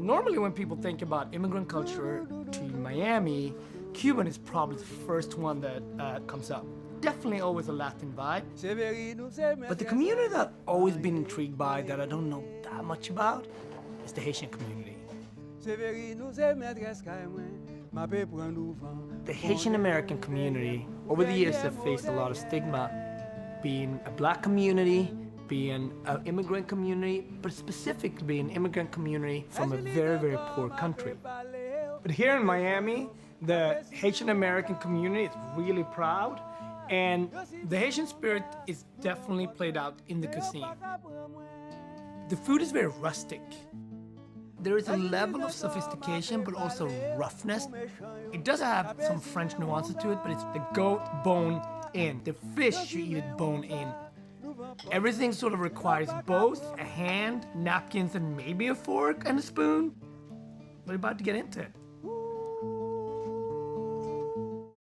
Normally when people think about immigrant culture to Miami, Cuban is probably the first one that comes up. Definitely always a Latin vibe. But the community that I've always been intrigued by that I don't know that much about is the Haitian community. The Haitian American community over the years have faced a lot of stigma, being a black community, being an immigrant community, but specifically being an immigrant community from a very, very poor country. But here in Miami, the Haitian American community is really proud, and the Haitian spirit is definitely played out in the cuisine. The food is very rustic. There is a level of sophistication, but also roughness. It does have some French nuances to it, but it's the goat bone in. The fish, you eat it bone in. Everything sort of requires both a hand, napkins, and maybe a fork and a spoon. We're about to get into it.